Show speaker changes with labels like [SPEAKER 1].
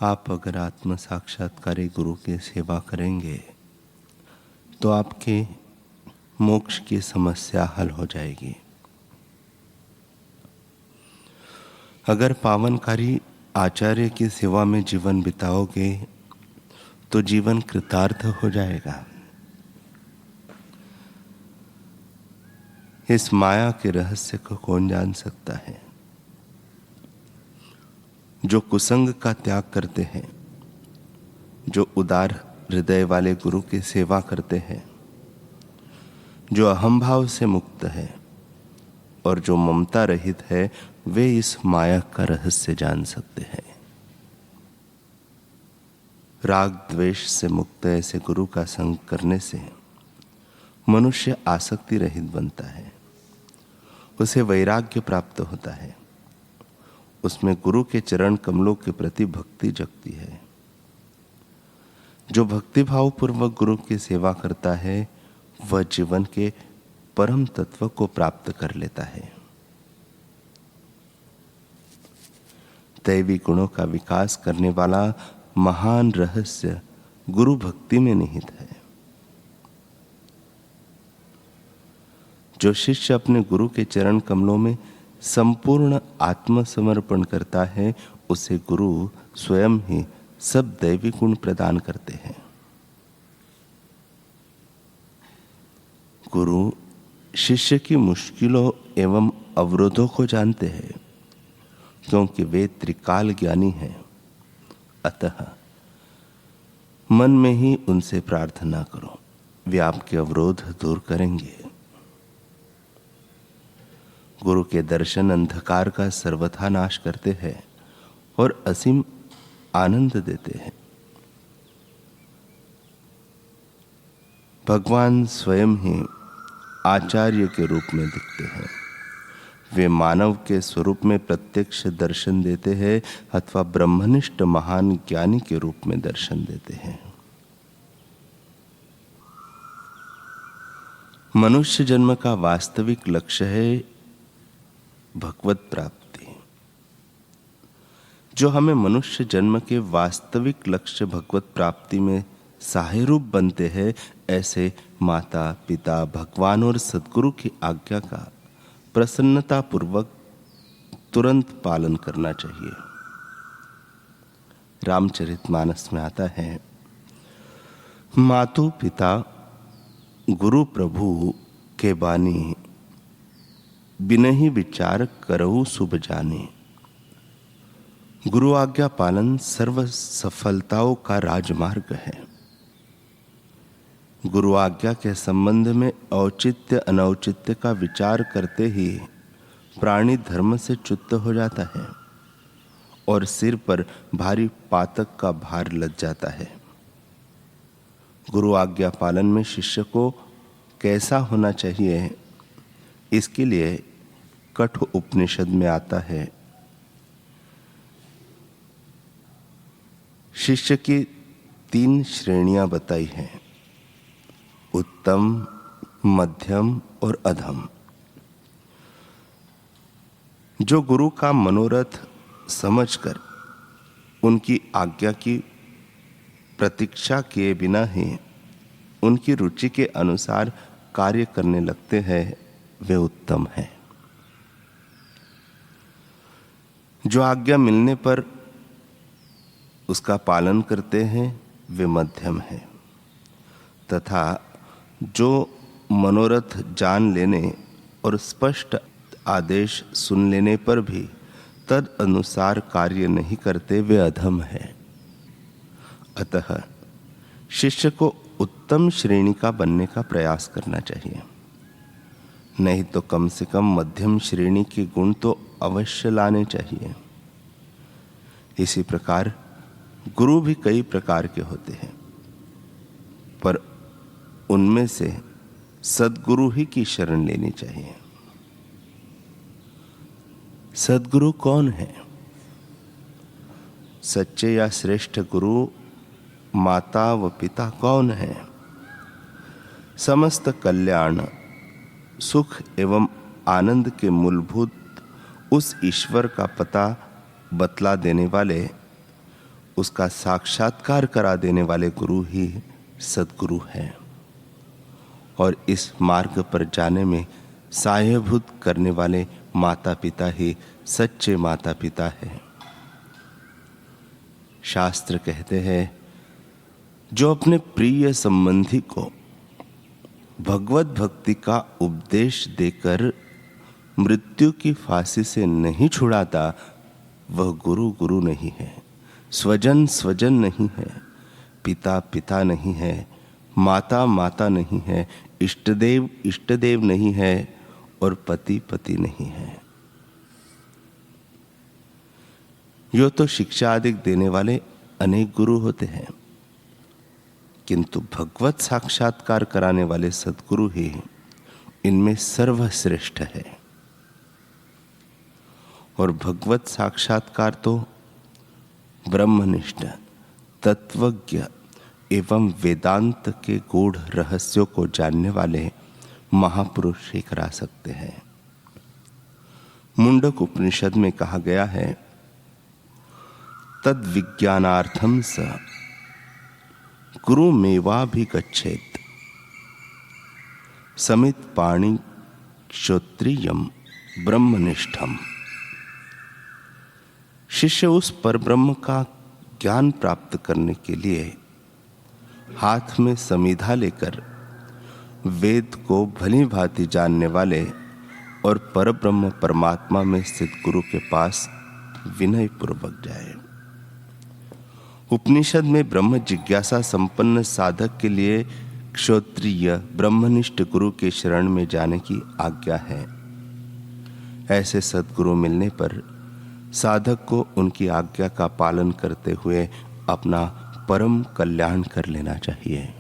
[SPEAKER 1] आप अगर आत्म साक्षात्कारी गुरु की सेवा करेंगे तो आपके मोक्ष की समस्या हल हो जाएगी। अगर पावनकारी आचार्य की सेवा में जीवन बिताओगे तो जीवन कृतार्थ हो जाएगा। इस माया के रहस्य को कौन जान सकता है? जो कुसंग का त्याग करते हैं, जो उदार हृदय वाले गुरु की सेवा करते हैं, जो अहंभाव से मुक्त है और जो ममता रहित है, वे इस माया का रहस्य जान सकते हैं। राग द्वेष से मुक्त ऐसे गुरु का संग करने से मनुष्य आसक्ति रहित बनता है, उसे वैराग्य प्राप्त होता है, उसमें गुरु के चरण कमलों के प्रति भक्ति जगती है। जो भक्तिभाव पूर्वक गुरु की सेवा करता है वह जीवन के परम तत्व को प्राप्त कर लेता है। दैवी गुणों का विकास करने वाला महान रहस्य गुरु भक्ति में निहित है। जो शिष्य अपने गुरु के चरण कमलों में संपूर्ण आत्मसमर्पण करता है, उसे गुरु स्वयं ही सब दैवी गुण प्रदान करते हैं। गुरु शिष्य की मुश्किलों एवं अवरोधों को जानते हैं, क्योंकि वे त्रिकाल ज्ञानी हैं। अतः मन में ही उनसे प्रार्थना करो, वे आपके अवरोध दूर करेंगे। गुरु के दर्शन अंधकार का सर्वथा नाश करते हैं और असीम आनंद देते हैं। भगवान स्वयं ही आचार्य के रूप में दिखते हैं। वे मानव के स्वरूप में प्रत्यक्ष दर्शन देते हैं अथवा ब्रह्मनिष्ठ महान ज्ञानी के रूप में दर्शन देते हैं। मनुष्य जन्म का वास्तविक लक्ष्य है भगवत प्राप्ति। जो हमें मनुष्य जन्म के वास्तविक लक्ष्य भगवत प्राप्ति में सहायरूप बनते हैं, ऐसे माता पिता भगवान और सद्गुरु की आज्ञा का प्रसन्नता पूर्वक तुरंत पालन करना चाहिए। रामचरितमानस में आता है, मातु पिता गुरु प्रभु के बानी, बिनहि विचार करहु शुभ जाने। गुरु आज्ञा पालन सर्व सफलताओं का राजमार्ग है। गुरु आज्ञा के संबंध में औचित्य अनौचित्य का विचार करते ही प्राणी धर्म से च्युत हो जाता है और सिर पर भारी पातक का भार लग जाता है। गुरु आज्ञा पालन में शिष्य को कैसा होना चाहिए, इसके लिए कठ उपनिषद में आता है, शिष्य की 3 श्रेणियां बताई हैं, उत्तम, मध्यम और अधम। जो गुरु का मनोरथ समझकर उनकी आज्ञा की प्रतीक्षा किए बिना ही उनकी रुचि के अनुसार कार्य करने लगते हैं, वे उत्तम हैं। जो आज्ञा मिलने पर उसका पालन करते हैं, वे मध्यम हैं। तथा जो मनोरथ जान लेने और स्पष्ट आदेश सुन लेने पर भी तद अनुसार कार्य नहीं करते, वे अधम हैं। अतः शिष्य को उत्तम श्रेणी का बनने का प्रयास करना चाहिए, नहीं तो कम से कम मध्यम श्रेणी के गुण तो अवश्य लाने चाहिए। इसी प्रकार गुरु भी कई प्रकार के होते हैं, पर उनमें से सद्गुरु ही की शरण लेनी चाहिए। सद्गुरु कौन है? सच्चे या श्रेष्ठ गुरु माता व पिता कौन है? समस्त कल्याण सुख एवं आनंद के मूलभूत उस ईश्वर का पता बतला देने वाले, उसका साक्षात्कार करा देने वाले गुरु ही सद्गुरु हैं और इस मार्ग पर जाने में सहायभूत करने वाले माता पिता ही सच्चे माता पिता हैं। शास्त्र कहते हैं, जो अपने प्रिय संबंधी को भगवत भक्ति का उपदेश देकर मृत्यु की फांसी से नहीं छुड़ाता, वह गुरु गुरु नहीं है, स्वजन स्वजन नहीं है, पिता पिता नहीं है, माता माता नहीं है, इष्टदेव इष्टदेव नहीं है और पति पति नहीं है। यो तो शिक्षा आदि देने वाले अनेक गुरु होते हैं, किंतु भगवत साक्षात्कार कराने वाले सद्गुरु ही इनमें सर्वश्रेष्ठ है। और भगवत साक्षात्कार तो ब्रह्मनिष्ठ, तत्वज्ञ एवं वेदांत के गूढ़ रहस्यों को जानने वाले महापुरुष ही करा सकते हैं। मुंडक उपनिषद में कहा गया है, तद विज्ञानार्थम स गुरु मेवाभिगच्छेत् समित पाणि श्रोत्रियम ब्रह्मनिष्ठम। शिष्य उस परब्रह्म का ज्ञान प्राप्त करने के लिए हाथ में समीधा लेकर वेद को भली भांति जानने वाले और परब्रह्म परमात्मा में स्थित गुरु के पास विनय पूर्वक जाए। उपनिषद में ब्रह्म जिज्ञासा संपन्न साधक के लिए क्षोत्रिय ब्रह्मनिष्ठ गुरु के शरण में जाने की आज्ञा है। ऐसे सद्गुरु मिलने पर साधक को उनकी आज्ञा का पालन करते हुए अपना परम कल्याण कर लेना चाहिए।